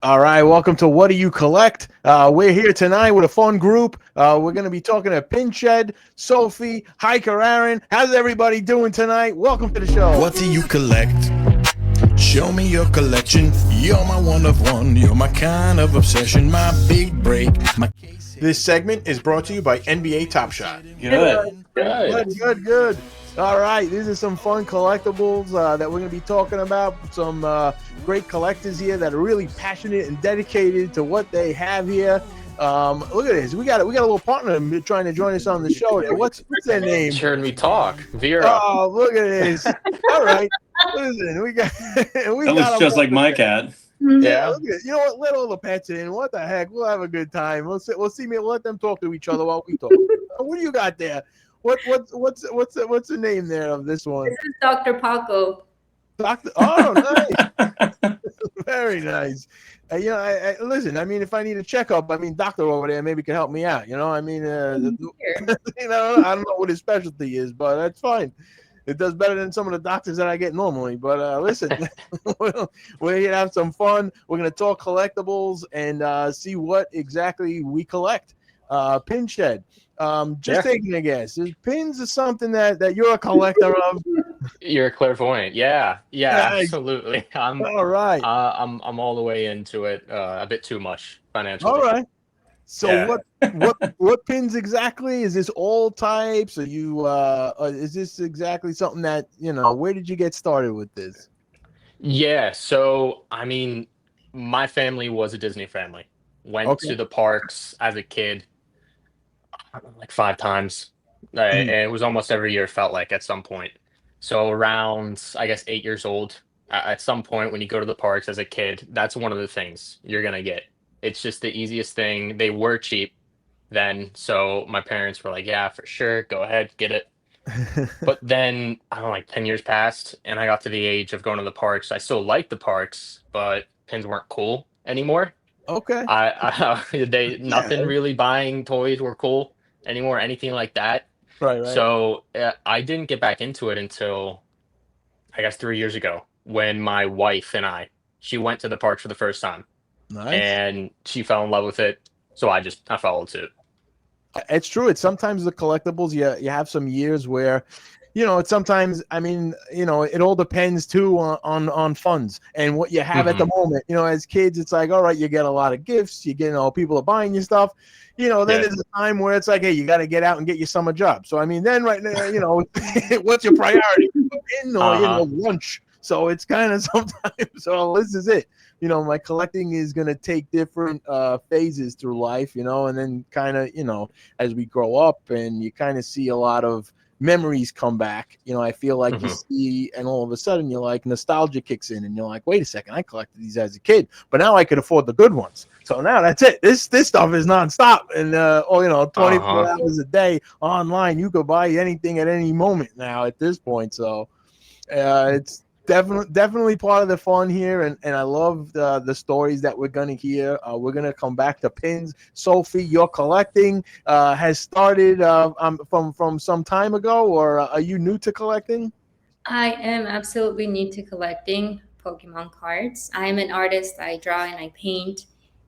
All right, welcome to What Do You Collect? We're here tonight with a fun group. We're going to be talking to ThePinShed, Sophie, Hiker Aaron. How's everybody doing tonight? Welcome to the show. What do you collect? Show me your collection. You're my one of one. You're my kind of obsession. My big break. This segment is brought to you by NBA Top Shot. Good. All right, these are some fun collectibles that we're going to be talking about. Some great collectors here that are really passionate and dedicated to what they have here. Look at this. We got a little partner trying to join us on the show. What's their name? You heard me talk. Vera. Oh, look at this. All right. Listen, we got That looks just like my cat. Yeah, look at it. You know what? Let all the pets in. What the heck? We'll have a good time. We'll let them talk to each other while we talk. What do you got there? What's the name there of this one? This is Dr. Paco. Doctor. Oh, nice. Very nice. I listen. I mean, if I need a checkup, I mean, doctor over there maybe can help me out. You know, I mean, you know, I don't know what his specialty is, but that's fine. It does better than some of the doctors that I get normally. But listen, we're here to have some fun. We're gonna talk collectibles and see what exactly we collect. ThePinShed. Taking a guess. Is pins is something that you're a collector of? You're a clairvoyant. Yeah, Nice. absolutely. All right. I'm all the way into it. A bit too much financially. All right. So Yeah. what pins exactly? Is this all types? Are you is this exactly something that, you know, where did you get started with this? Yeah. So I mean, my family was a Disney family. Went Okay. to the parks as a kid, like 5 times. And it was almost every year, felt like at some point. So around, I guess, 8 years old, at some point when you go to the parks as a kid, that's one of the things you're gonna get. It's just the easiest thing. They were cheap then, so my parents were like, "Yeah, for sure, go ahead, get it." But then I don't know, like 10 years passed, and I got to the age of going to the parks. I still liked the parks, but pins weren't cool anymore. Okay. Nothing really buying toys were cool anymore, anything like that. Right. So I didn't get back into it until I guess 3 years ago when my wife and she went to the park for the first time Nice. and she fell in love with it. So I followed suit. It's true. It's sometimes the collectibles. You have some years where, you know, it's sometimes. I mean, you know, it all depends too on funds and what you have at the moment. You know, as kids, it's like, all right, you get a lot of gifts. You get, you know, people are buying you stuff. You know, then there's a time where it's like, hey, you got to get out and get your summer job. So I mean, then right now, you know, what's your priority? In or you know, lunch. So it's kind of sometimes. So this is it. You know, my collecting is going to take different phases through life, you know, and then kind of, you know, as we grow up and you kind of see a lot of memories come back, you know, I feel like you see, and all of a sudden you're like, nostalgia kicks in and you're like, wait a second, I collected these as a kid, but now I could afford the good ones. So now that's it. This stuff is nonstop. And, you know, 24 hours a day online, you could buy anything at any moment now at this point. So it's definitely part of the fun here, and I love the stories that we're gonna hear. We're gonna come back to pins. Sophie, your collecting has started from some time ago, or are you new to collecting? I am absolutely new to collecting Pokemon cards. I'm an artist. I draw and I paint.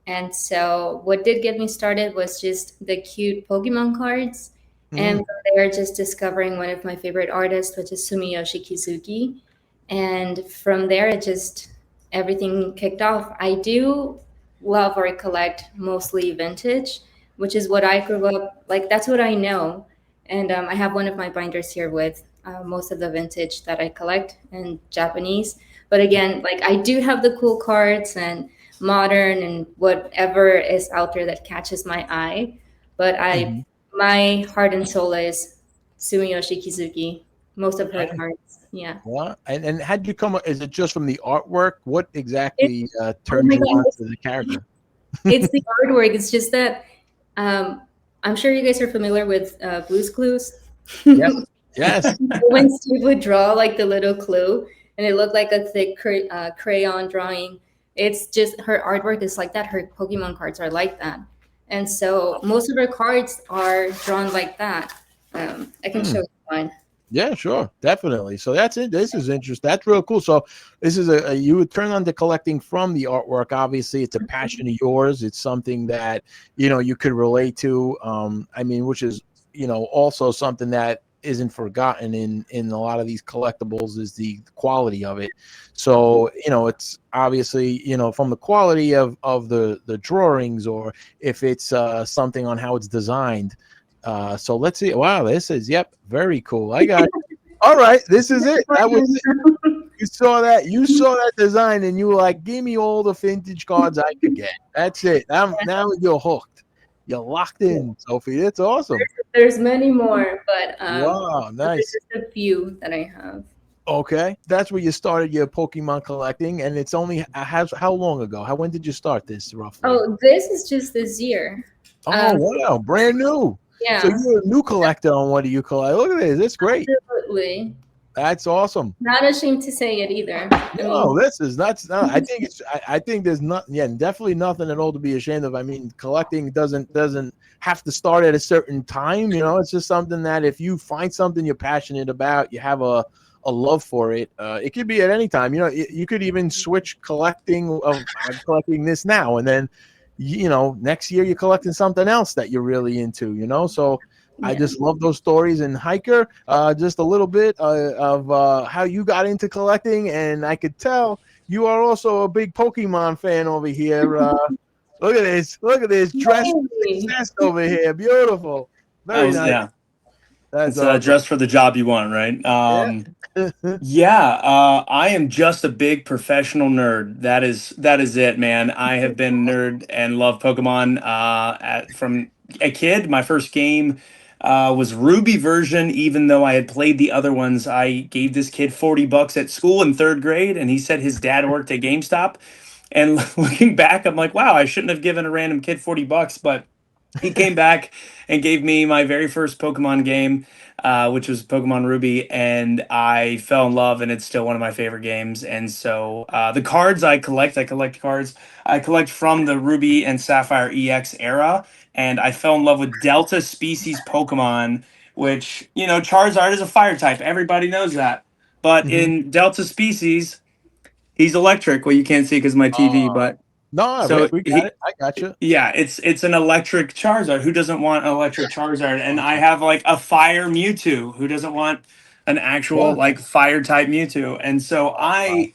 And so what did get me started was just the cute Pokemon cards. And from there, just discovering one of my favorite artists, which is Sumiyoshi Kizuki. And from there, everything kicked off. I do love or collect mostly vintage, which is what I grew up like. That's what I know. And I have one of my binders here with most of the vintage that I collect in Japanese. But again, like I do have the cool cards and modern and whatever is out there that catches my eye. But my heart and soul is Sumiyoshi Kizuki. Most of her cards. Yeah. What? And how'd you come? Is it just from the artwork? What exactly turned my you God, on to the character? It's the artwork. It's just that I'm sure you guys are familiar with Blue's Clues. Yes. When Steve would draw like the little clue and it looked like a thick crayon drawing, it's just her artwork is like that. Her Pokemon cards are like that. And so most of her cards are drawn like that. I can show you mine. Yeah, sure, definitely. So that's it. This is interesting. That's real cool. So this is you would turn on to collecting from the artwork. Obviously, it's a passion of yours. It's something that you could relate to. I mean, which is also something that isn't forgotten in a lot of these collectibles is the quality of it. So it's obviously from the quality of the drawings, or if it's something on how it's designed. So let's see. Wow, this is very cool. I got all right. This is it. That was it. You saw that. You saw that design, and you were like, "Give me all the vintage cards I could get." That's it. Now you're hooked. You're locked in, Sophie. It's awesome. There's many more, but Wow, nice. just a few that I have. Okay, that's where you started your Pokemon collecting, and it's only how long ago? When did you start this roughly? Oh, this is just this year. Oh wow, brand new. Yeah. So you're a new collector on what do you collect? Look at this. It's great. Absolutely. That's awesome. Not ashamed to say it either. No, this is not. I think I think there's not. Yeah, definitely nothing at all to be ashamed of. I mean, collecting doesn't have to start at a certain time. It's just something that if you find something you're passionate about, you have a love for it. It could be at any time. You could even switch collecting of I'm collecting this now, and then next year you're collecting something else that you're really into. So. Yeah. I just love those stories. And Hiker, just a little bit of how you got into collecting, and I could tell you are also a big Pokemon fan over here. Look at this dress success over here, beautiful, very nice. Yeah, that's awesome. Dress for the job you want, right? I am just a big professional nerd. That is it, man. I have been a nerd and love Pokemon from a kid. My first game was Ruby version, even though I had played the other ones. I gave this kid $40 at school in 3rd grade, and he said his dad worked at GameStop. And looking back, I'm like, wow, I shouldn't have given a random kid $40, but he came back and gave me my very first Pokemon game, which was Pokemon Ruby, and I fell in love, and it's still one of my favorite games. And so the cards I collect cards. I collect from the Ruby and Sapphire EX era, and I fell in love with Delta species Pokemon, which, Charizard is a fire type. Everybody knows that. But in Delta species, he's electric. Well, you can't see because of my TV, but... No, so we got it. I got you. Yeah, it's an electric Charizard. Who doesn't want an electric Charizard? And I have like a fire Mewtwo. Who doesn't want an actual like fire type Mewtwo? And so I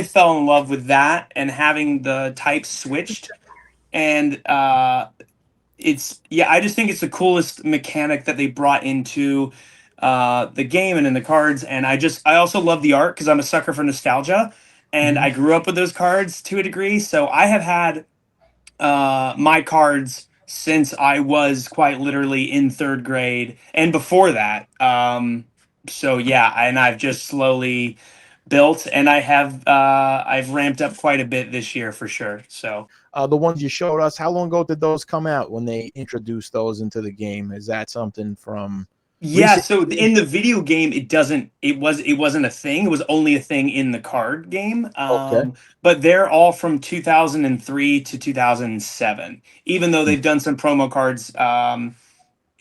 fell in love with that and having the types switched. And I just think it's the coolest mechanic that they brought into the game and in the cards. And I also love the art because I'm a sucker for nostalgia. And I grew up with those cards to a degree. So I have had my cards since I was quite literally in 3rd grade and before that. So yeah, and I've just slowly built, and I've ramped up quite a bit this year for sure. So the ones you showed us, how long ago did those come out when they introduced those into the game? Is that something from... Yeah, so in the video game, it wasn't a thing. It was only a thing in the card game. But they're all from 2003 to 2007, even though they've done some promo cards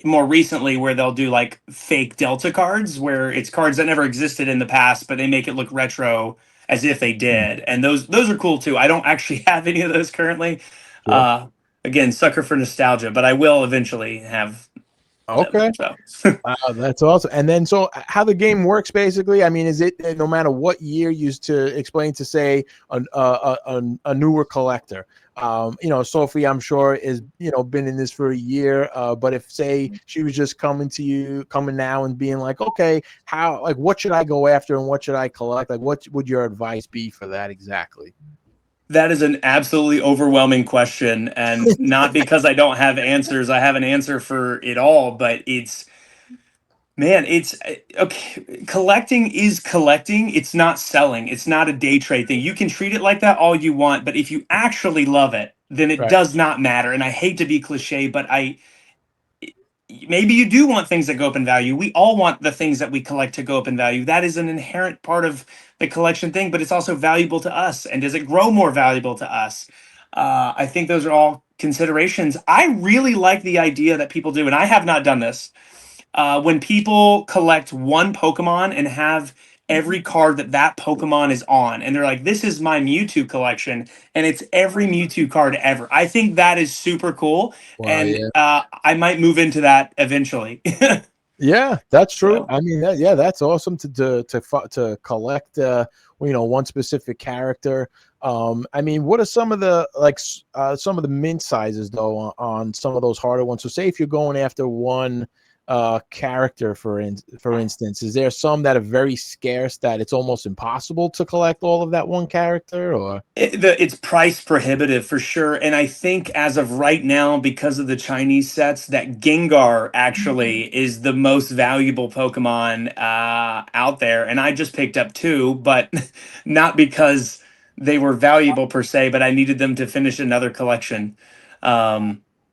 more recently where they'll do like fake Delta cards where it's cards that never existed in the past, but they make it look retro as if they did. And those are cool too. I don't actually have any of those currently. Again, sucker for nostalgia, but I will eventually have. Okay. That's awesome. And then, so how the game works, basically, I mean, is it no matter what year used to explain to, say, a newer collector? Sophie, I'm sure, is, been in this for a year. But if, say, she was just coming now and being like, okay, what should I go after and what should I collect? Like, what would your advice be for that exactly? That is an absolutely overwhelming question, and not because I don't have answers. I have an answer for it all, but it's okay. Collecting is collecting. It's not selling. It's not a day trade thing. You can treat it like that all you want, but if you actually love it, then it does not matter. And I hate to be cliche, but maybe you do want things that go up in value. We all want the things that we collect to go up in value. That is an inherent part of the collection thing, but it's also valuable to us. And does it grow more valuable to us? I think those are all considerations. I really like the idea that people do, and I have not done this, when people collect one Pokemon and have every card that Pokemon is on, and they're like, this is my Mewtwo collection, and it's every Mewtwo card ever. I think that is super cool, Wow, and yeah. I might move into that eventually. Yeah, that's true. So. I mean, yeah, that's awesome to collect, one specific character. I mean, what are some of the some of the mint sizes though on some of those harder ones? So, say if you're going after one character, for instance, is there some that are very scarce that it's almost impossible to collect all of that one character, or It's price prohibitive for sure, and I think as of right now, because of the Chinese sets, that Gengar actually is the most valuable Pokemon out there, and I just picked up 2, but not because they were valuable per se, but I needed them to finish another collection.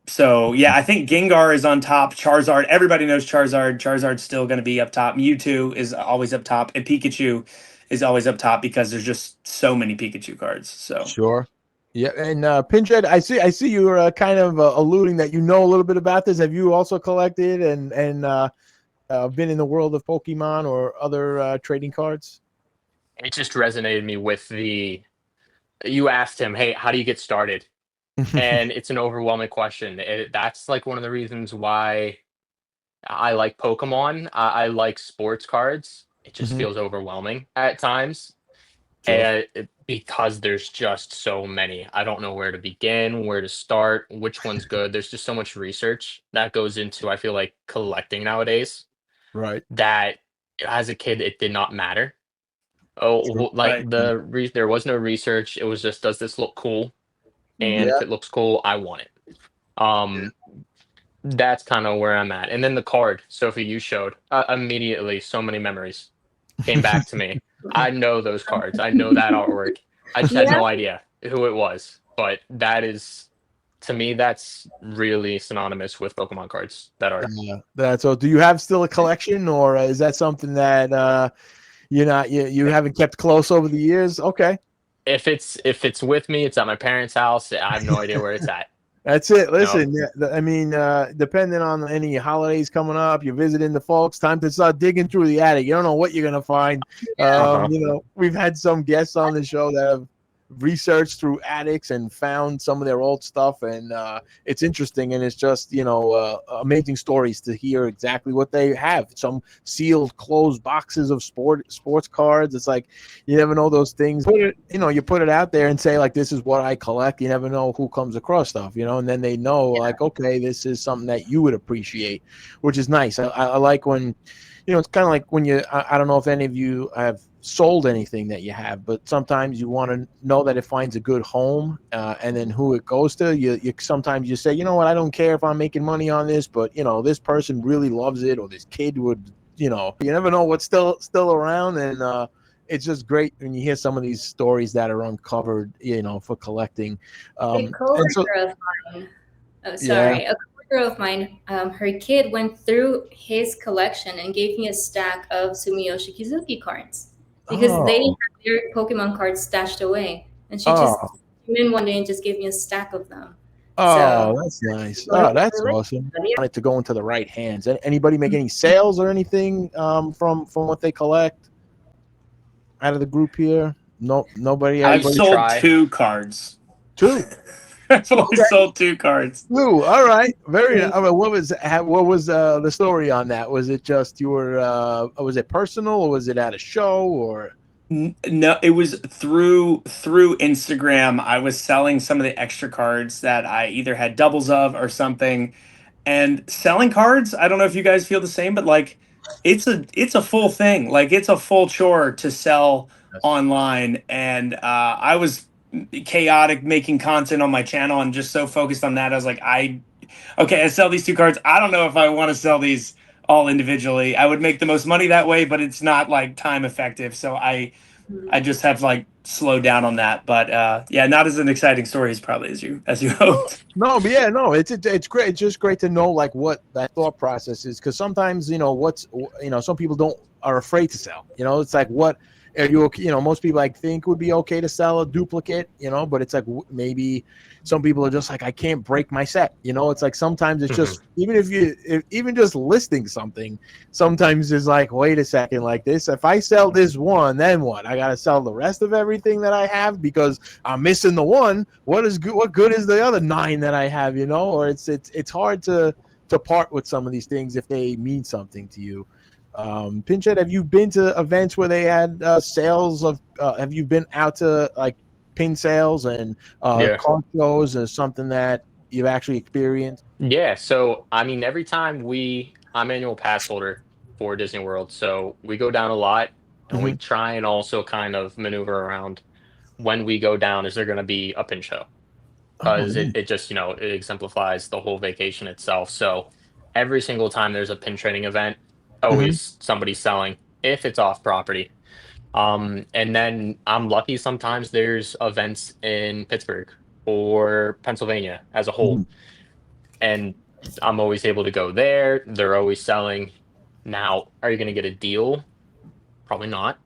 So yeah, I think Gengar is on top. Charizard, everybody knows Charizard. Charizard's still going to be up top. Mewtwo is always up top, and Pikachu is always up top because there's just so many Pikachu cards. So sure? Yeah, and PinShed, I see you were kind of alluding that you know a little bit about this. Have you also collected and been in the world of Pokemon or other trading cards? It just resonated me with you asked him, hey, how do you get started? And it's an overwhelming question. That's like one of the reasons why I like Pokemon. I like sports cards. It just feels overwhelming at times. Sure. And because there's just so many. I don't know where to begin, where to start, which one's good. There's just so much research that goes into, I feel like, collecting nowadays, Right. that as a kid, it did not matter. Oh, True. like Right. there was no research. It was just, does this look cool? And Yeah. if it looks cool, I want it. Um, that's kind of where I'm at. And then the card, Sophie, you showed immediately, so many memories came back to me. I know those cards. I know that artwork. I just had Yeah. no idea who it was. But that is, to me, that's really synonymous with Pokemon cards that are. Yeah. That's so. Do you have still a collection, or is that something that you haven't kept close over the years? Okay. If it's with me, it's at my parents' house. I have no idea where it's at. That's it. You know? Listen, I mean, depending on any holidays coming up, you're visiting the folks, time to start digging through the attic. You don't know what you're going to find. Uh-huh. We've had some guests on the show that have researched through attics and found some of their old stuff. And it's interesting. And it's just, amazing stories to hear exactly what they have. Some sealed, closed boxes of sports cards. It's like, you never know those things. You put it out there and say, like, this is what I collect. You never know who comes across stuff, and then they know, like, okay, this is something that you would appreciate, which is nice. I like when, it's kind of like when I don't know if any of you have sold anything that you have, but sometimes you want to know that it finds a good home, and then who it goes to. You sometimes you say, you know what, I don't care if I'm making money on this, but this person really loves it, or this kid would, you never know what's still around. And it's just great when you hear some of these stories that are uncovered, for collecting. A And so, coworker of mine, oh yeah. sorry, a coworker of mine, her kid went through his collection and gave me a stack of Sumiyoshi Kizuki cards because they Oh, have their Pokemon cards stashed away, and she just oh, came in one day and just gave me a stack of them. oh, So that's nice. like, Oh, that's awesome. yeah. Want it to go into the right hands. Anybody make any sales or anything from what they collect out of the group here? No, nobody. I've We Everybody. sold try. 2 cards. Two. I've only Okay. sold 2 cards. Two. All right. Very. I mean, what was the story on that? Was it just you were? Was it personal, or was it at a show, or? No, it was through Instagram. I was selling some of the extra cards that I either had doubles of or something. And selling cards, I don't know if you guys feel the same, but like it's a full thing. Like it's a full chore to sell online. And I was chaotic making content on my channel and just so focused on that. I was like, I sell these 2 cards. I don't know if I want to sell these all individually. I would make the most money that way, but it's not like time effective. So I just have like slowed down on that. But yeah, not as an exciting story as probably as you hoped. No, but yeah, no, it's great. It's just great to know like what that thought process is, because sometimes some people are afraid to sell. It's like what you know, most people I think would be okay to sell a duplicate, you know, but it's like maybe some people are just like, I can't break my set, you know. It's like sometimes it's just even just listing something sometimes is like, wait a second, like this, if I sell this one, then what? I gotta sell the rest of everything that I have because I'm missing the one. What good is the other 9 that I have, you know? Or it's hard to part with some of these things if they mean something to you. PaulieShed, have you been to events where they had sales of have you been out to like pin sales and car shows, or something that you've actually experienced? Yeah, so I mean, every time I'm annual pass holder for Disney World, so we go down a lot, and we try and also kind of maneuver around when we go down. Is there going to be a pin show? Because it just, you know, it exemplifies the whole vacation itself. So every single time there's a pin trading event, always somebody selling if it's off property. And then I'm lucky sometimes there's events in Pittsburgh or Pennsylvania as a whole. And I'm always able to go there. They're always selling. Now, are you going to get a deal? Probably not.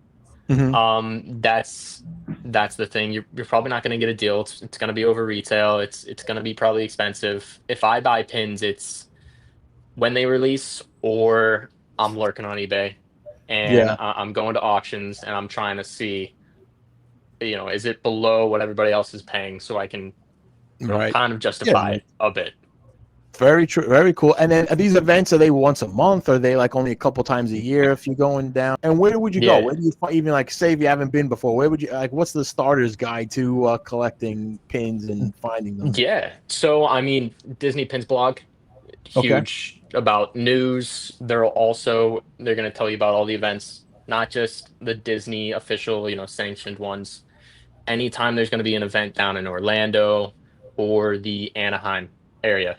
That's the thing. You're probably not going to get a deal. It's going to be over retail. It's going to be probably expensive. If I buy pins, it's when they release, or I'm lurking on eBay, and I'm going to auctions, and I'm trying to see, you know, is it below what everybody else is paying, so I can kind of justify it a bit. Very true, very cool. And then are these events, are they once a month, or are they like only a couple times a year if you're going down? And where would you go? Where do you even, like, say if you haven't been before, where would you, like, what's the starter's guide to collecting pins and finding them? Yeah, so I mean, Disney Pins blog, huge about news. They're going to tell you about all the events, not just the Disney official, you know, sanctioned ones. Anytime there's going to be an event down in Orlando or the Anaheim area,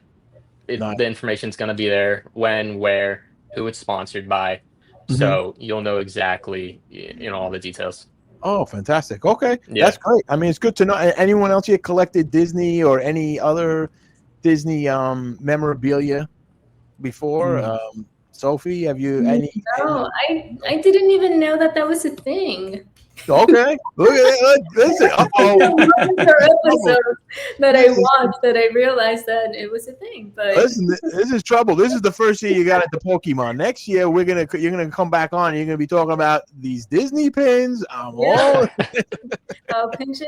the information's going to be there, when, where, who it's sponsored by. So you'll know exactly, you know, all the details. Oh, fantastic. Okay. That's great. I mean, it's good to know. Anyone else here collected Disney or any other Disney memorabilia before? Sophie, have you any? No, I didn't even know that was a thing. Okay. Look at that. Listen. Episodes that I watched that I realized that it was a thing. But listen, this is trouble. This is the first year you got at the Pokemon. Next year you're gonna come back on and you're gonna be talking about these Disney pins. PaulieShed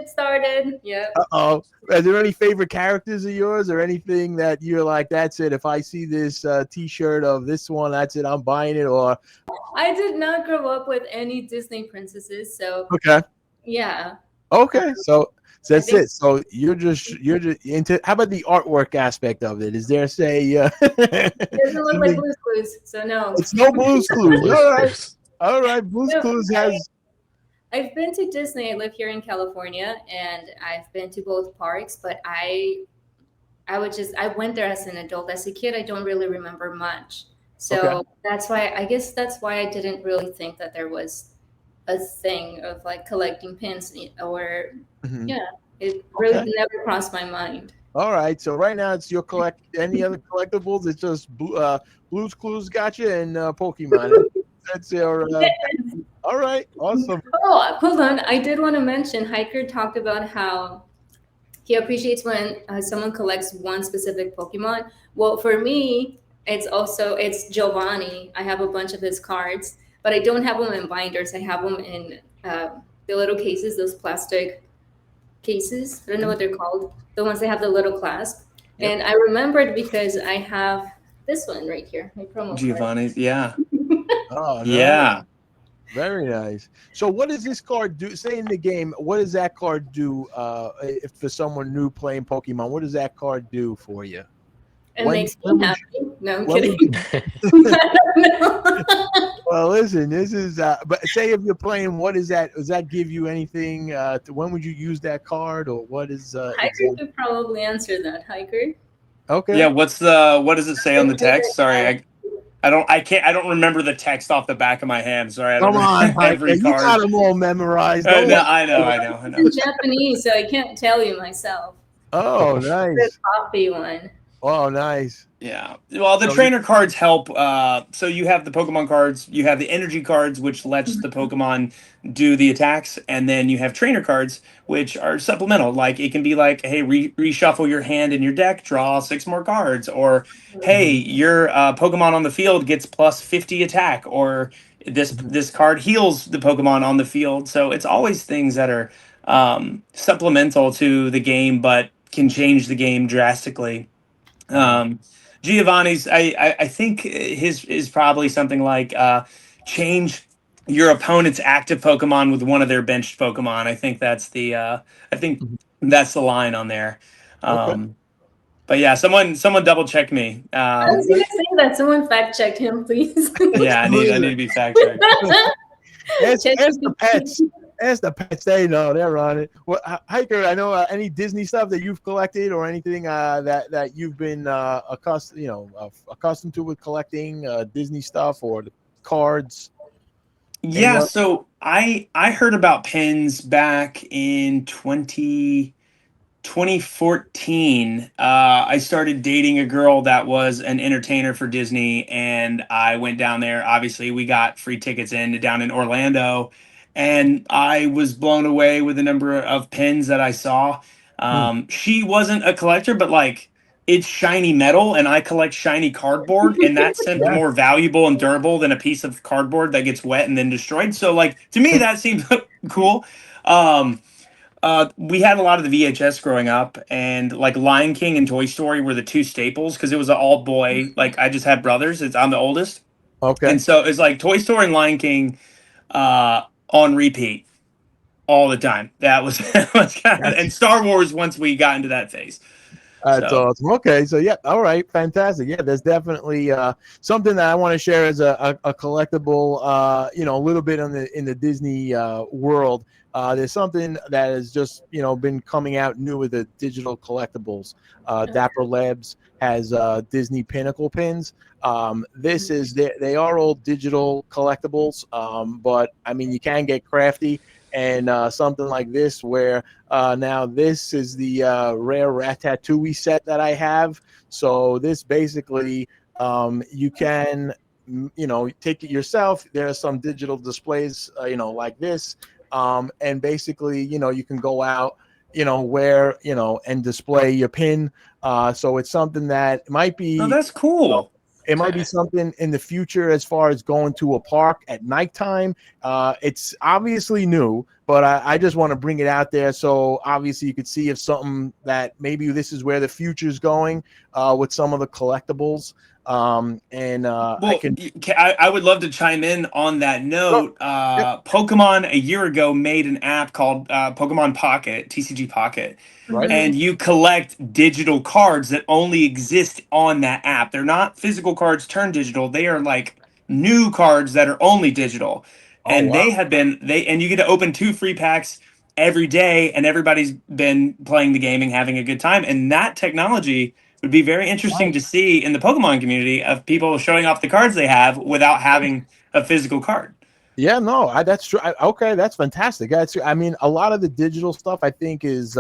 started. Yeah. Are there any favorite characters of yours, or anything that you're like, that's it? If I see this T-shirt of this one, that's it. I'm buying it. Or I did not grow up with any Disney princesses, so yeah. Okay, so that's it. So you're just into. How about the artwork aspect of it? Is there, say, it doesn't look like Blue's Clues, so no. It's no Blue's Clues. All right. Blue's Clues has. I've been to Disney. I live here in California, and I've been to both parks. But I went there as an adult. As a kid, I don't really remember much. So that's why I didn't really think that there was a thing of like collecting pins, or it really never crossed my mind. All right, so right now it's your any other collectibles? It's just Blue's Clues gotcha and Pokemon. That's your all right, awesome. Oh, hold on, I did want to mention, Hiker talked about how he appreciates when someone collects one specific Pokemon. Well, for me, it's Giovanni. I have a bunch of his cards, but I don't have them in binders. I have them in the little cases, those plastic cases. I don't know what they're called. The ones that have the little clasp. And I remembered because I have this one right here, my promo Giovanni's, card. Oh, no. Yeah. Very nice. So what does this card do? Say in the game, what does that card do if for someone new playing Pokemon? What does that card do for you? It makes me happy. No, I'm kidding. Well, listen, this is but say if you're playing, what is that? Does that give you anything? When would you use that card, or what is Hiker could probably answer that. Hiker. Okay. Yeah, what does it say on the text? Sorry, I don't remember the text off the back of my hand. Sorry, I don't remember every card. You got them all memorized. I know. It's in Japanese, so I can't tell you myself. Oh, nice. The coffee one. Oh, nice. Yeah. Well, the So trainer cards help. So you have the Pokemon cards, you have the energy cards, which lets the Mhm. Pokemon do the attacks, and then you have trainer cards, which are supplemental. Like it can be like, hey, reshuffle your hand in your deck, draw 6 more cards, or hey, Mhm, your Pokemon on the field gets plus 50 attack, or mhm. this card heals the Pokemon on the field. So it's always things that are supplemental to the game, but can change the game drastically. Wow. Um, Giovanni's, I think his is probably something like change your opponent's active Pokemon with one of their benched Pokemon. I think that's I think Mhm. that's the line on there. Okay. But yeah, someone double check me. I was gonna say that someone fact check him, please. Yeah, I need to be fact checked. Ask the ChatGPT. pets. Ask the pets. They know. They're on it. Well, Hiker, I know any Disney stuff that you've collected or anything that you've been accustomed to with collecting Disney stuff or the cards. Yeah, Anyone? so I heard about pins back in 2014. I started dating a girl that was an entertainer for Disney, and I went down there. Obviously, we got free tickets down in Orlando, and I was blown away with the number of pins that I saw. Hmm. She wasn't a collector, but like it's shiny metal, and I collect shiny cardboard, and that seemed Yeah. more valuable and durable than a piece of cardboard that gets wet and then destroyed. So, like to me, that seemed cool. Um, we had a lot of the VHS growing up, and like Lion King and Toy Story were the two staples because it was an all boy. Like I just had brothers. I'm the oldest, Okay. and so it's like Toy Story and Lion King on repeat all the time. That was, that was kind of, That's and Star Wars once we got into that phase. That's So awesome. Okay, so yeah, all right, fantastic. Yeah, there's definitely something that I want to share as a collectible. A little bit in the Disney world. There's something that has just been coming out new with the digital collectibles. Dapper Labs has Disney Pinnacle pins. They are all digital collectibles, but I mean you can get crafty and something like this where now this is the rare Ratatouille set that I have. So this basically you can take it yourself. There are some digital displays like this, and basically you can go out where and display your pin. So it's something that might oh, be that's cool. it might be Okay. something in the future as far as going to a park at nighttime. It's obviously new, but I just want to bring it out there so obviously you could see if something that maybe this is where the future is going with some of the collectibles. And I Well, can. I would love to chime in on that Oh, note. yeah, Pokemon a year ago made an app called Pokemon Pocket, TCG Pocket, right. and you collect digital cards that only exist on that app. They're not physical cards turned digital. They are like new cards that are only digital. Oh And wow. they have been and you get to open 2 free packs every day, and everybody's been playing the game and having a good time. And that technology would be very interesting Right. to see in the Pokemon community of people showing off the cards they have without having a physical card. Yeah, no, that's true. Okay, that's fantastic. I mean, a lot of the digital stuff I think is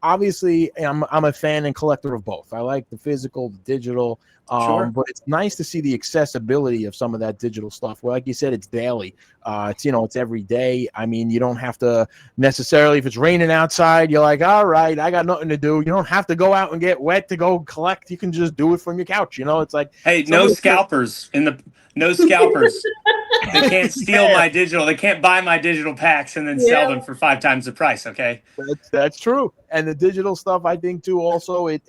obviously I'm a fan and collector of both. I like the physical, the digital, Sure. but it's nice to see the accessibility of some of that digital stuff. Well, like you said, it's daily. It's every day. I mean, you don't have to necessarily if it's raining outside. You're like, all right, I got nothing to do. You don't have to go out and get wet to go collect. You can just do it from your couch. It's like Hey, some no of the scalpers in the no scalpers. They can't steal yeah. my digital. They can't buy my digital packs and then sell Yeah. them for 5 times the price. Okay. That's true, and the digital stuff I think too. Also, it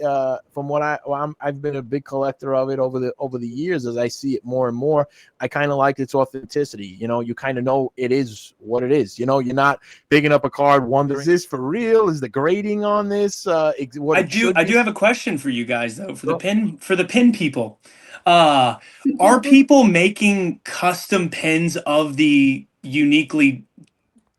from what I've been a big collector of it over the years. As I see it more and more, I kind of like its authenticity. You kind of know it is what it is. You're not picking up a card wondering, is this for real? Is the grading on this what it should I be? do have a question for you guys though, So, for the pin people. Uh are people making custom pins of the uniquely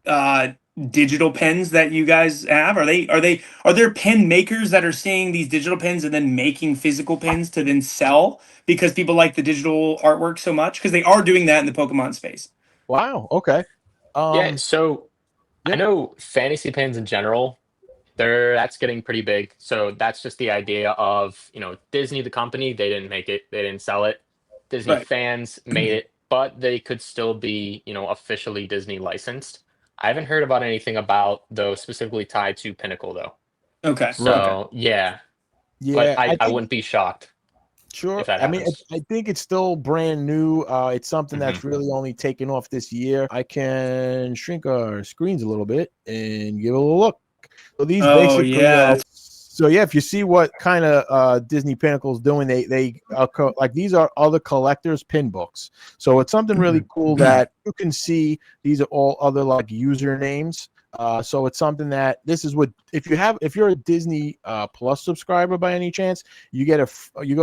uh digital pens that you guys have? Are there pen makers that are seeing these digital pens and then making physical pens to then sell because people like the digital artwork so much? Because they are doing that in the Pokemon space. wow. Okay. Yeah, Um. so I Yeah. know fantasy pins in general. That's getting pretty big. So that's just the idea of, Disney, the company, they didn't make it, they didn't sell it. Disney Right. fans made it, but they could still be, officially Disney licensed. I haven't heard about anything about those specifically tied to Pinnacle though. Okay. Right. Okay. So yeah, but Yeah, I, I I think wouldn't be shocked sure. if that I mean, happens. I think it's still brand new. It's something Hmm. that's really only taken off this year. I can shrink our screens a little bit and give a little look. So these Oh basically yeah. are. So yeah, if you see what kind of Disney Pinnacle's doing, they like these are other collectors pin books. So it's something really cool that you can see. These are all other like usernames. So it's something that this is what if you're a Disney Plus subscriber by any chance, you go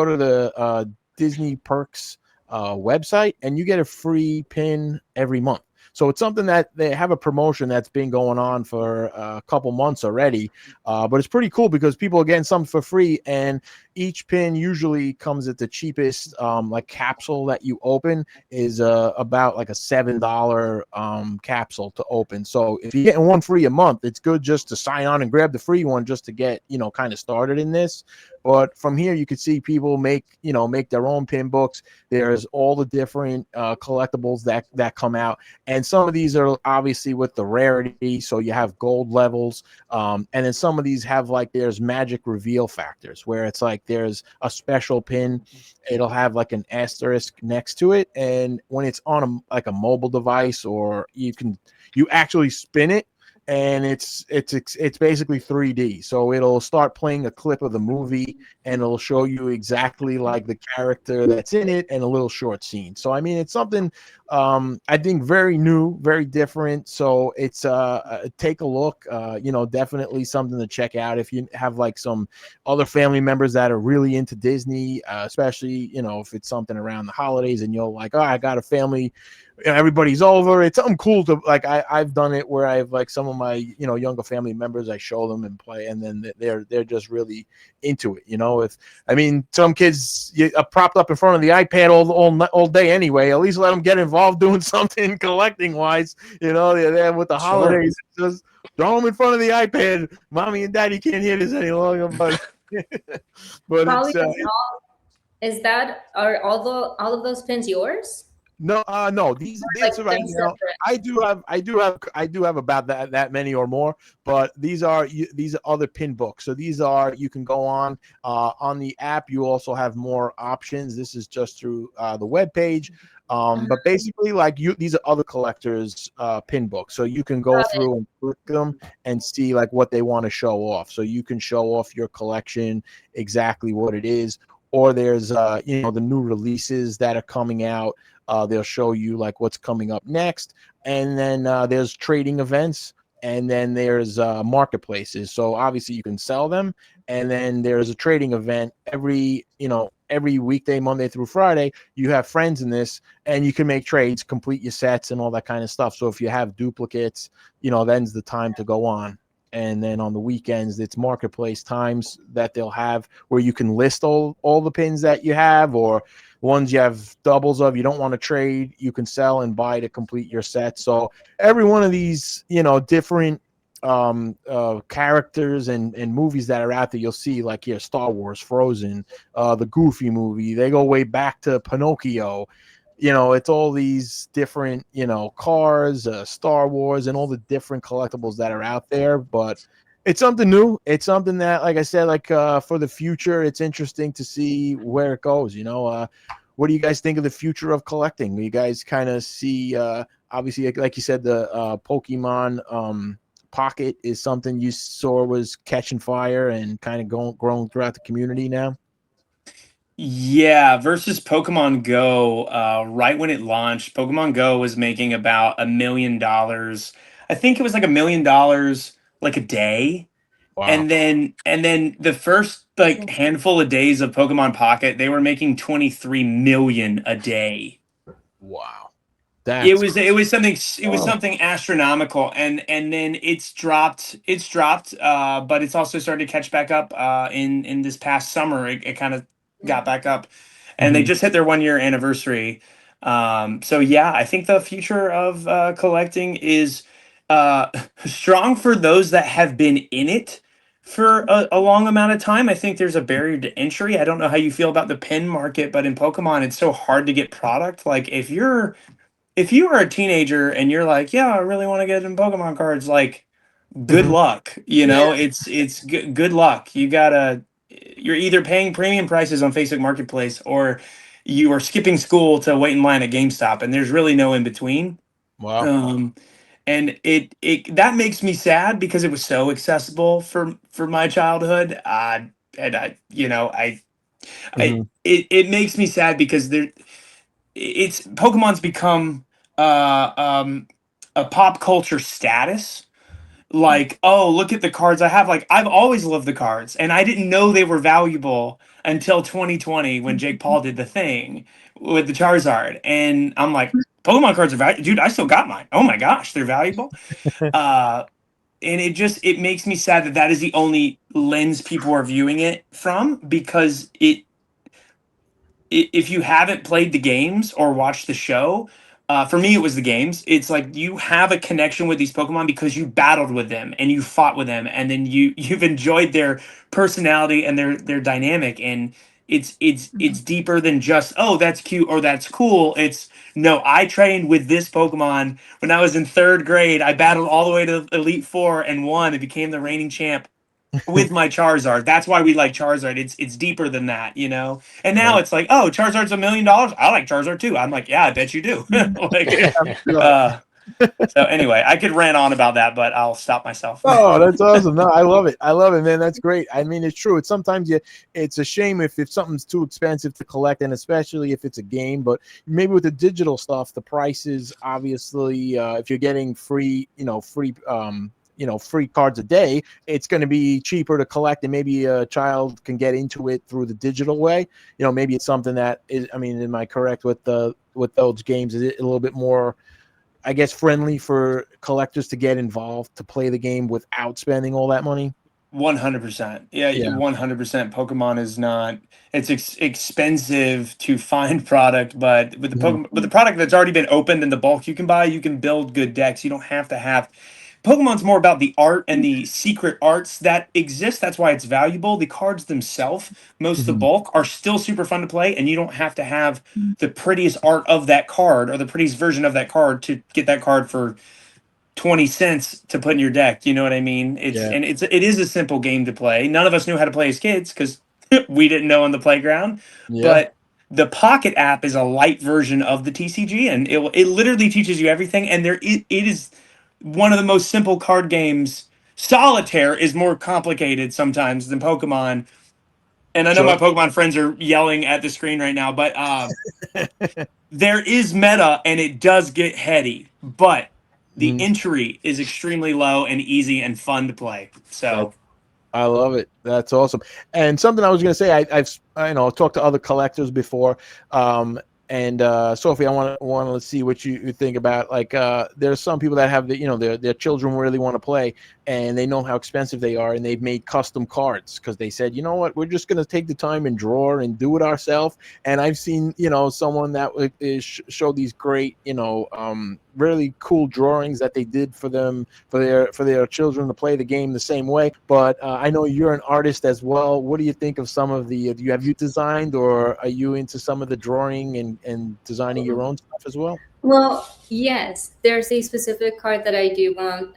to the Disney Perks website and you get a free pin every month. So it's something that they have a promotion that's been going on for a couple months already. But it's pretty cool because people are getting something for free, and each pin usually comes at the cheapest. Like capsule that you open is about like a $7 capsule to open. So if you're getting one free a month, it's good just to sign on and grab the free one just to get kind of started in this. But from here, you can see people make their own pin books. There's all the different collectibles that come out, and some of these are obviously with the rarity. So you have gold levels, and then some of these have like there's magic reveal factors where it's like there's a special pin. It'll have like an asterisk next to it, and when it's on like a mobile device, or you actually spin it, and it's basically 3D. So it'll start playing a clip of the movie and it'll show you exactly like the character that's in it and a little short scene. So I mean, it's something I think very new, very different. So it's take a look, definitely something to check out if you have like some other family members that are really into Disney, especially if it's something around the holidays and you're like, oh, I got a family, everybody's over. It's something cool to like. I've done it where I've like some of my younger family members. I show them and play, and then they're just really into it. If I mean some kids are propped up in front of the iPad all day anyway. At least let them get involved doing something collecting wise. They're there with the holidays. Just throw them in front of the iPad. Mommy and Daddy can't hear this any longer, but Paulie, it's. are all of those pins yours? No, no. These right now. I do have about that many or more. But these are other pin books. So you can go on the app. You also have more options. This is just through the web page. But basically, like these are other collectors' pin books. So you can go through and click them and see like what they want to show off. So you can show off your collection, exactly what it is. Or there's the new releases that are coming out. They'll show you like what's coming up next, and then there's trading events, and then there's marketplaces. So obviously you can sell them, and then there's a trading event every weekday, Monday through Friday. You have friends in this, and you can make trades, complete your sets, and all that kind of stuff. So if you have duplicates, then's the time to go on. And then on the weekends, it's marketplace times that they'll have where you can list all the pins that you have, or ones you have doubles of, you don't want to trade, you can sell and buy to complete your set. So every one of these, different characters and movies that are out there, you'll see like here, Star Wars, Frozen, the Goofy movie. They go way back to Pinocchio. It's all these different, cars, Star Wars, and all the different collectibles that are out there. But it's something new. It's something that, like I said, like for the future, it's interesting to see where it goes. What do you guys think of the future of collecting? You guys kind of see, obviously, like you said, the Pokemon Pocket is something you saw was catching fire and kind of growing throughout the community now. Yeah, versus Pokemon Go, right when it launched, Pokemon Go was making about $1 million. I think it was like $1 million like a day. Wow. And then the first like handful of days of Pokemon Pocket, they were making 23 million a day. Wow. It was something astronomical, and then it's dropped, but it's also started to catch back up in this past summer. It kind of got back up, and they just hit their 1 year anniversary. So yeah, I think the future of collecting is strong for those that have been in it. for a long amount of time. I think there's a barrier to entry. I don't know how you feel about the pin market, but in Pokemon, it's so hard to get product. Like if you are a teenager and you're like, yeah, I really want to get in Pokemon cards, like good Mhm. luck. You know, it's good luck. You're either paying premium prices on Facebook Marketplace or you are skipping school to wait in line at GameStop, and there's really no in between. Wow. Um, and it that makes me sad because it was so accessible for my childhood. And I, you know, Hmm. it makes me sad because it's Pokemon's become uh, um, a pop culture status. Like, oh, look at the cards I have. Like, I've always loved the cards, and I didn't know they were valuable until 2020 when Jake Paul did the thing with the Charizard, and I'm like, Pokemon cards are valuable, dude. I still got mine. Oh my gosh, they're valuable. Uh, and it makes me sad that that is the only lens people are viewing it from because if you haven't played the games or watched the show, for me it was the games. It's like you have a connection with these Pokemon because you battled with them and you fought with them, and then you've enjoyed their personality and their dynamic, and it's deeper than just, oh, that's cute or that's cool. It's, no, I trained with this Pokemon when I was in third grade. I battled all the way to Elite Four and won and became the reigning champ with my Charizard. That's why we like Charizard. It's deeper than that, you know. And now Right. it's like, oh, Charizard's $1 million. I like Charizard too. I'm like, yeah, I bet you do. Like, Right. uh, so anyway, I could rant on about that, but I'll stop myself. Oh, that's awesome. No, I love it. I love it, man. That's great. I mean, it's true. It's sometimes it's a shame if something's too expensive to collect, and especially if it's a game. But maybe with the digital stuff, the prices obviously, if you're getting free, free cards a day, it's going to be cheaper to collect, and maybe a child can get into it through the digital way. Maybe it's something that is. I mean, am I correct with those games? Is it a little bit more, I guess, friendly for collectors to get involved to play the game without spending all that money? 100%. Yeah, Yeah. 100%. Pokemon is not. It's expensive to find product, but with the Mhm. Pokemon, with the product that's already been opened and the bulk you can buy, you can build good decks. You don't have to have. Pokemon's more about the art and the secret arts that exist. That's why it's valuable. The cards themselves, most of the Mhm. bulk, are still super fun to play, and you don't have to have the prettiest art of that card or the prettiest version of that card to get that card for 20 cents to put in your deck. You know what I mean? Yeah. It is a simple game to play. None of us knew how to play as kids because we didn't know on the playground. Yeah. But the Pocket app is a light version of the TCG, and it literally teaches you everything. And it is one of the most simple card games. Solitaire is more complicated sometimes than Pokemon. And I know my Sure. Pokemon friends are yelling at the screen right now, but there is meta and it does get heady, but the Mhm. entry is extremely low and easy and fun to play. So I love it. That's awesome. And something I was going to say, I've talked to other collectors before. And Sophie, I want to see what you think about. Like, there's some people that have their children really want to play, and they know how expensive they are, and they've made custom cards because they said, you know what, we're just going to take the time and draw and do it ourselves. And I've seen someone that show these great really cool drawings that they did for them for their children to play the game the same way. But I know you're an artist as well. What do you think of some of the? Have you designed, or are you into some of the drawing and designing your own stuff as well? Well, yes, there's a specific card that I do want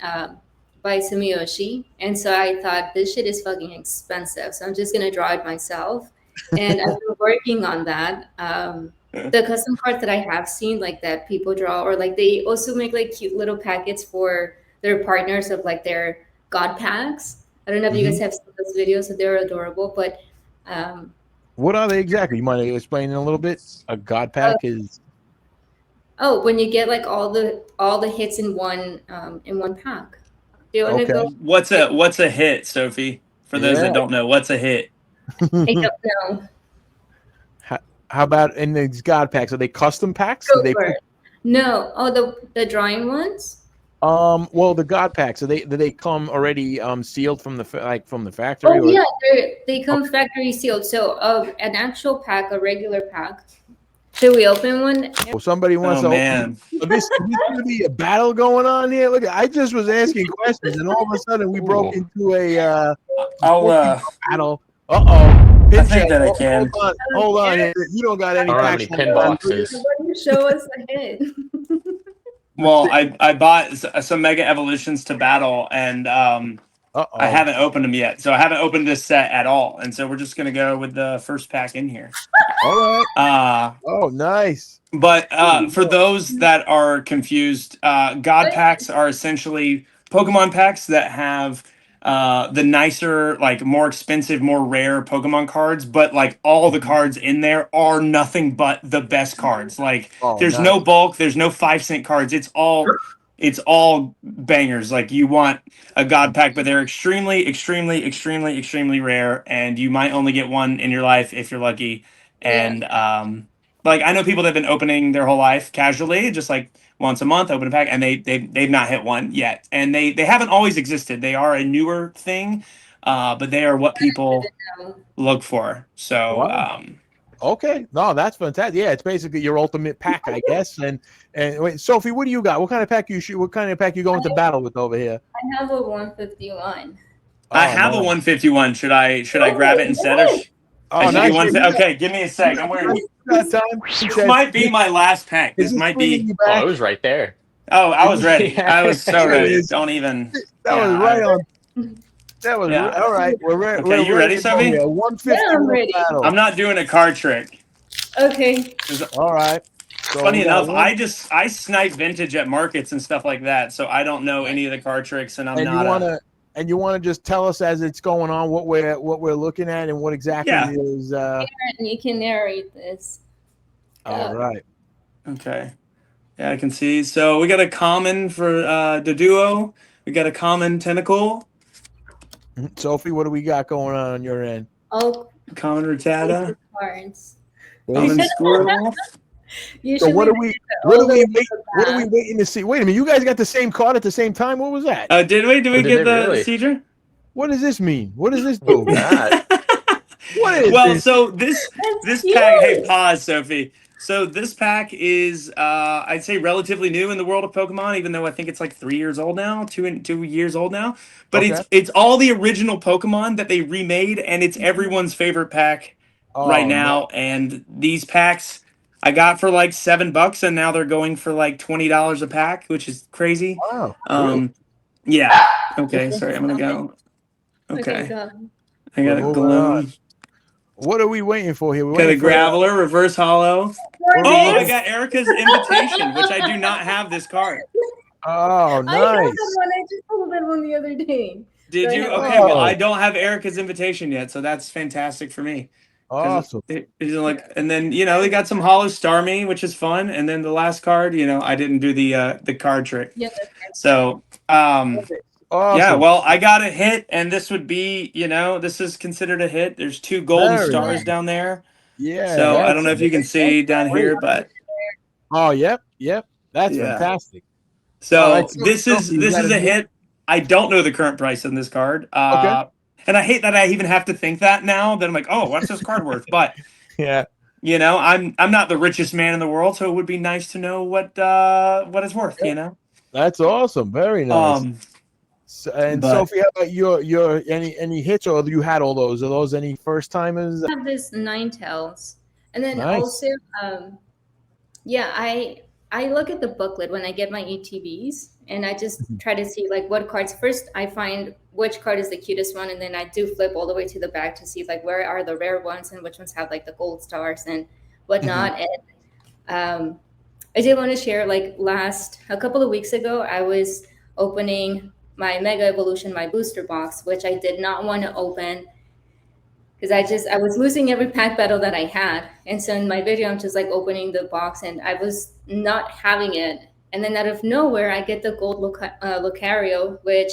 by Sumiyoshi. And so I thought this shit is fucking expensive. So I'm just going to draw it myself. And I've been working on that. The custom cards that I have seen, like that people draw, or like they also make like cute little packets for their partners of like their God packs. I don't know if you guys Mhm. have seen those videos, so they're adorable. But um, What are they exactly? You mind explaining a little bit? A God uh, pack is oh, when you get like all the hits in one pack. Do you want to okay. go? what's a hit, Sophie? For those Yeah. that don't know, what's a hit? I don't know. how, how about in these God packs? Are they custom packs? Go Do they for put it. No. Oh, the drawing ones. well, the God packs, do they come already sealed from from the factory, Oh or yeah, they come okay. factory sealed. So an actual pack, a regular pack, Should we open one? Somebody wants Oh to. man. So this going to be a battle going on here. Look, I just was asking questions, and all of a sudden we broke Ooh. into a I'll battle. Oh, I PauliePinShed. think that I can. Hold on. You don't got any I don't have packs any pin on, boxes. Why don't you show us the hit? Well, I bought some Mega Evolutions to battle, and I haven't opened them yet. So I haven't opened this set at all. And so we're just gonna go with the first pack in here. All right. Uh Oh, nice. But for those that are confused, God packs are essentially Pokemon packs that have the nicer, like more expensive, more rare Pokemon cards, but like all the cards in there are nothing but the best cards. Like there's no bulk, there's no 5-cent cards. It's all bangers. Like you want a God pack, but they're extremely, extremely, extremely, extremely rare, and you might only get one in your life if you're lucky. And like I know people that have been opening their whole life casually, just like once a month, open a pack, and they've not hit one yet. And they haven't always existed. They are a newer thing, but they are what people look for. So Wow. Okay, no, that's fantastic. Yeah, it's basically your ultimate pack, I guess. And wait, Sophie, what do you got? What kind of pack What kind of pack you going to battle with over here? I have a 151. I have a 151. Should I grab it instead of? Oh, nice. Okay, give me a sec. I'm wearing. This might be my last pack. This might be. Oh, it was right there. Oh, I was ready. Yeah. I was so ready. Don't even. That was right on. That was all right. We're ready. Okay, you ready, Sophie? 150. Yeah, I'm ready. I'm not doing a card trick. Okay. All right. So Funny enough, I snipe vintage at markets and stuff like that, so I don't know any of the card tricks, and I'm not. You want to just tell us as it's going on what we're looking at and what exactly is. You can narrate this. All right. Okay. Yeah, I can see. So we got a common for the duo. We got a common tentacle. Sophie, what do we got going on your end? Oh, common Rattata. Cards. Common Squirtle. So what are we waiting to see? Wait a minute, you guys got the same card at the same time? What was that? Did we get the really? Cedra? What does this mean? What does this do? What is this? So this pack, hey, pause, Sophie. So this pack is I'd say relatively new in the world of Pokemon, even though I think it's like 3 years old now, 2 years old now. But it's all the original Pokemon that they remade, and it's everyone's favorite pack right now. No. And these packs I got for like $7, and now they're going for like $20 a pack, which is crazy. Wow. Yeah. Okay. Sorry, I'm gonna go. Okay. I got a Gloom. What are we waiting for here? Got a Graveler, reverse hollow. Oh, I got Erica's invitation, which I do not have this card. Oh, nice. I have that one. I just pulled that one the other day. Did you? Okay, well, I don't have Erica's invitation yet, so that's fantastic for me. Awesome. It's like, and then they got some Hollow Starmie, which is fun, and then the last card, I didn't do the card trick. Yeah. So, awesome. Yeah, well, I got a hit, and this would be, this is considered a hit. There's 2 golden stars down there. Yeah. So I don't know if you can see down here, but. Oh, yep. That's fantastic. So this is a hit. I don't know the current price on this card. Okay. And I hate that I even have to think that now. That I'm like, oh, what's this card worth? But yeah, I'm not the richest man in the world, so it would be nice to know what it's worth. That's awesome. Very nice. Sophie, how about your any hits, or you had all those? Are those any first timers? I have this Ninetales, and then also, I look at the booklet when I get my ETBs, and I just try to see like what cards. First, I find which card is the cutest one, and then I do flip all the way to the back to see like where are the rare ones and which ones have like the gold stars and whatnot. And I did want to share like a couple of weeks ago, I was opening my Mega Evolution, my booster box, which I did not want to open because I was losing every pack battle that I had. And so in my video, I'm just like opening the box, and I was not having it. And then out of nowhere, I get the gold Lucario, which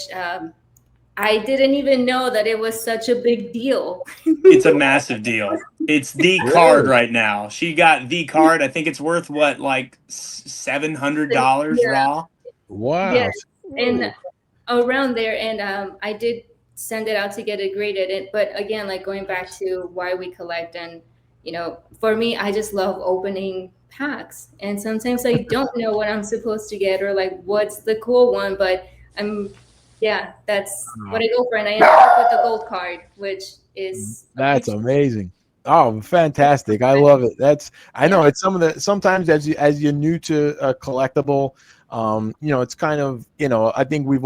I didn't even know that it was such a big deal. It's a massive deal. It's the card right now. She got the card. I think it's worth what, like $700 raw? Wow. Yes. And around there, and I did send it out to get it graded. But again, like going back to why we collect and For me, I just love opening packs, and sometimes I don't know what I'm supposed to get or like what's the cool one, but yeah, that's what I go for, and I end up with a gold card, which is a That's big amazing. Oh, fantastic! I love it. I know yeah. it's sometimes as you're new to a collectible, it's kind of I think we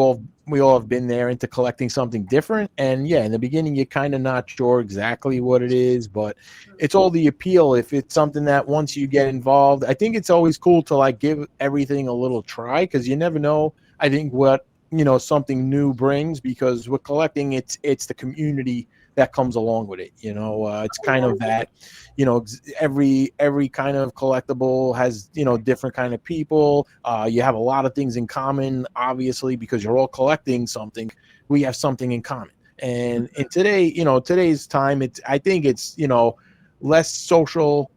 all have been there into collecting something different, and yeah, in the beginning you're kind of not sure exactly what it is, but it's all the appeal. If it's something that once you get involved, I think it's always cool to like give everything a little try because you never know. I think what something new brings because with collecting, it's the community that comes along with it. It's kind of that, every kind of collectible has, different kind of people. You have a lot of things in common, obviously, because you're all collecting something. We have something in common. And in today's time, I think it's, less social,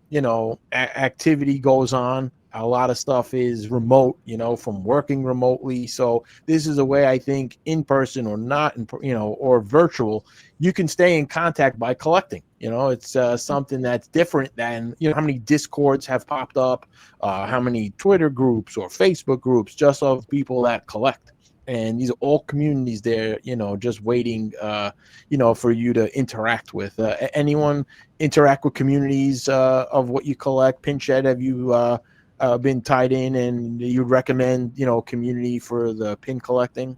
activity goes on. A lot of stuff is remote, from working remotely. So this is a way I think in person or not, or virtual, you can stay in contact by collecting. It's something that's different than, how many Discords have popped up, how many Twitter groups or Facebook groups just of people that collect. And these are all communities there, just waiting, for you to interact with. Anyone interact with communities of what you collect? PinShed, have you been tied in, and you'd recommend community for the pin collecting?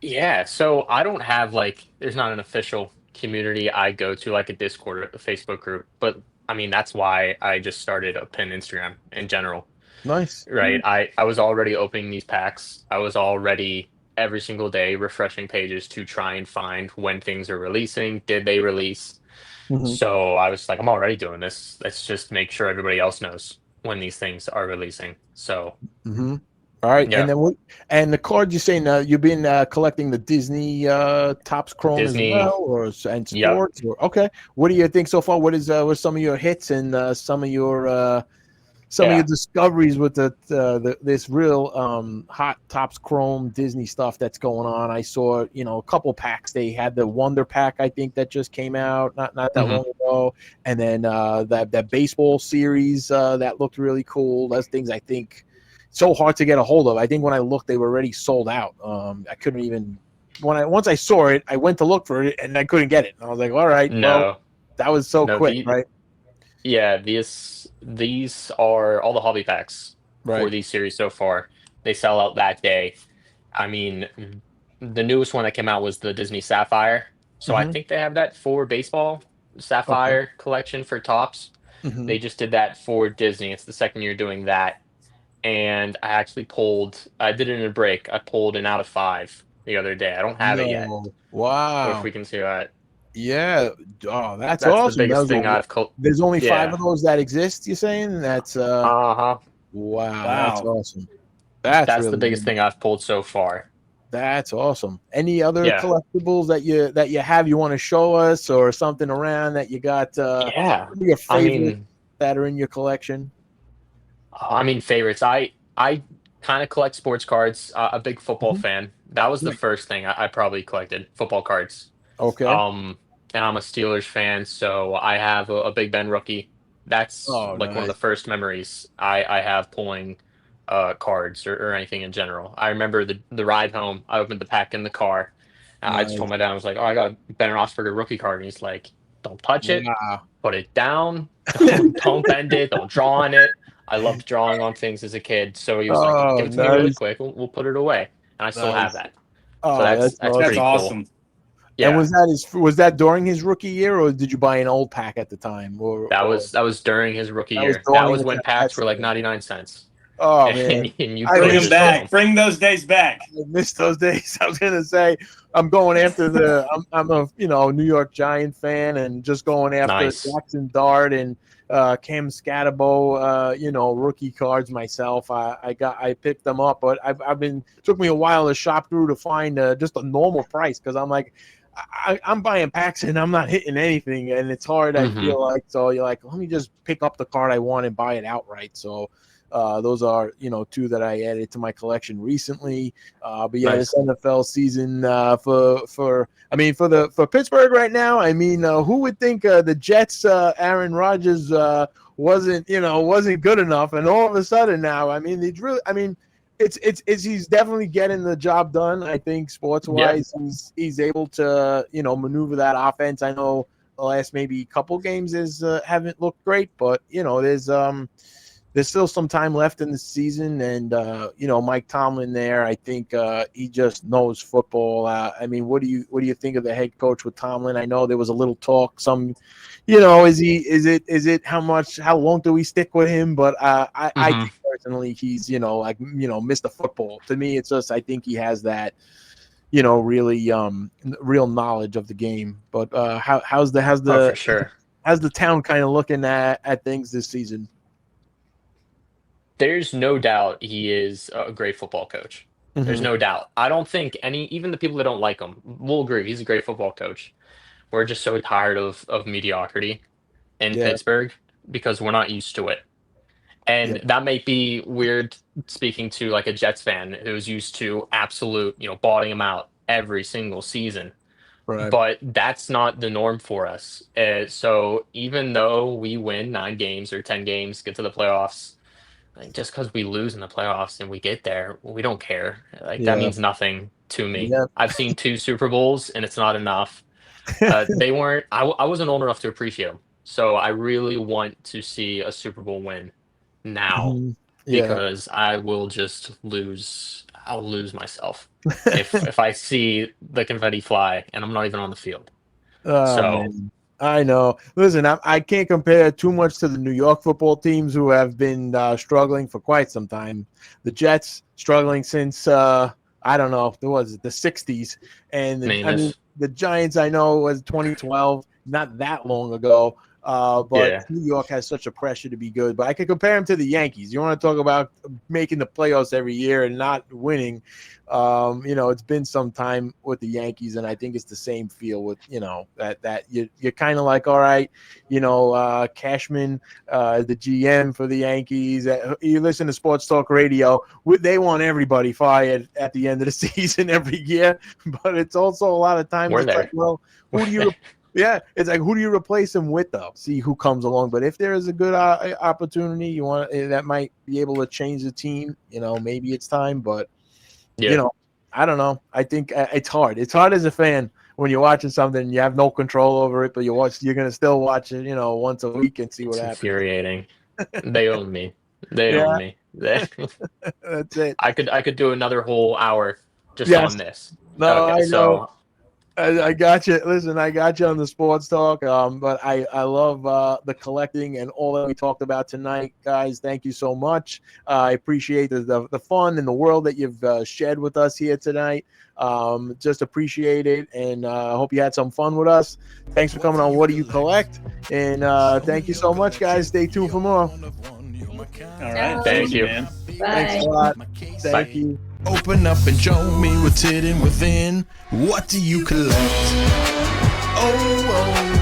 Yeah, so I don't have there's not an official community I go to like a Discord or a Facebook group, but I mean that's why I just started a pin Instagram in general. Nice. Right. I was already opening these packs. I was already every single day refreshing pages to try and find when things are releasing. Did they release? Mm-hmm. So I was like, I'm already doing this. Let's just make sure everybody else knows when these things are releasing. So Mm-hmm. All right, and yeah, then what? And the cards you're saying you've been collecting the Disney Topps Chrome as Disney. well, and Yep. sports. Okay, what do you think so far? What's some of your hits and some of your Yeah. discoveries with this real hot Topps Chrome Disney stuff that's going on? I saw a couple packs. They had the Wonder Pack, I think, that just came out not that hmm long ago, and then that baseball series that looked really cool. Those things I think so hard to get a hold of. I think when I looked, they were already sold out. I couldn't even once I saw it, I went to look for it and I couldn't get it. And I was like, all right, well, No, that was so no. quick, right? Yeah, these are all the hobby packs for Right. these series so far. They sell out that day. I mean, the newest one that came out was the Disney Sapphire. So I Mm-hmm. think they have that for baseball, Okay. Sapphire collection for tops. Mm-hmm. They just did that for Disney. It's the second year doing that. And I did it in a break. I pulled an out of five the other day. I don't have it yet. No. If Wow. we can see that. Yeah. Oh, that's That's the awesome. biggest thing I've There's only five yeah. of those that exist, you're saying? That's Uh-huh. wow, that's Wow. awesome. That's That's the really biggest good. thing I've pulled so far. That's awesome. Any other Yeah. collectibles that you have you want to show us or something around that you got Yeah. some of your I favorites mean, that are in your collection? favorites. I kind of collect sports cards. A big football Mhm. fan. That was the Right. first thing I probably collected, football cards. Okay. Um, and I'm a Steelers fan, so I have a Big Ben rookie. That's Oh, like one of the nice. first memories I have pulling cards or anything in general. I remember the ride home. I opened the pack in the car. I just told Nice. my dad, I was like, "Oh, I got a Ben Roethlisberger rookie card," and he's like, "Don't touch it. Wow. Put it down. Don't bend it. Don't draw on it." I loved drawing on things as a kid, so he was like, Oh, "Give it to me really nice. quick. We'll put it away," and I still have Nice. that. So Oh, that's that's that's That's awesome. pretty cool. awesome. And Yeah, was that during his rookie year, or did you buy an old pack at the time, or that was during his rookie that was year. That during was the when packs that's were like 99¢, oh and man, you I Bring couldn't them miss just pull those. back. them. Bring those days back. I miss those days. I was gonna say I'm going after I'm a New York Giant fan and just going after Nice. Jackson Dart and Cam Scatabo rookie cards myself. I picked them up, but I've been took me a while to shop through to find just a normal price because I'm like I'm buying packs and I'm not hitting anything and it's hard. I hmm feel like so you're like let me just pick up the card I want and buy it outright. So Those are, two that I added to my collection recently. But yeah, Nice. this NFL season for Pittsburgh right now. I mean, who would think the Jets, Aaron Rodgers wasn't good enough, and all of a sudden now, I mean, it's he's definitely getting the job done. I think sports wise, he's able to maneuver that offense. I know the last maybe couple games haven't looked great, but there's still some time left in the season, and Mike Tomlin there. I think he just knows football. I mean, what do you think of the head coach with Tomlin? I know there was a little talk. Is it how long do we stick with him? But I think personally he's Mr. Football. To me, it's just I think he has that really real knowledge of the game. But how's for sure. how's the town kind of looking at things this season? There's no doubt he is a great football coach. There's no doubt. I don't think even the people that don't like him will agree he's a great football coach. We're just so tired of mediocrity in Pittsburgh because we're not used to it. And that might be weird speaking to like a Jets fan who's used to absolute, balling him out every single season. Right. But that's not the norm for us. So even though we win 9 games or 10 games, get to the playoffs, just because we lose in the playoffs and we get there, we don't care. That means nothing to me. Yeah. I've seen 2 Super Bowls and it's not enough. They weren't. I wasn't old enough to appreciate them, so I really want to see a Super Bowl win now because I will just lose. I'll lose myself if I see the confetti fly and I'm not even on the field. Man. I know. Listen, I can't compare too much to the New York football teams who have been struggling for quite some time. The Jets struggling since I don't know, there was the 60s, and the Giants I know was 2012, not that long ago. But New York has such a pressure to be good. But I could compare them to the Yankees. You want to talk about making the playoffs every year and not winning? It's been some time with the Yankees, and I think it's the same feel with that you're kind of like, all right, Cashman, the GM for the Yankees. You listen to Sports Talk Radio, they want everybody fired at the end of the season every year, but it's also a lot of times it's like, well, who do you? Yeah, it's like, who do you replace him with, though? See who comes along. But if there is a good opportunity, that might be able to change the team. Maybe it's time. But I don't know. I think it's hard. It's hard as a fan when you're watching something and you have no control over it, but you're gonna still watch it, once a week and see what happens. Infuriating. They own me. They own me. That's it. I could do another whole hour just on this. No, okay, I know. I got you. Listen, I got you on the sports talk. But I love the collecting and all that we talked about tonight, guys. Thank you so much. I appreciate the fun and the world that you've shared with us here tonight. Just appreciate it, and I hope you had some fun with us. Thanks for coming on What Do You Collect? And thank you so much, guys. Stay tuned for more. All right. Thank you, man. Bye. Thanks a lot. Thank you. Open up and show me what's hidden within. What do you collect? Oh,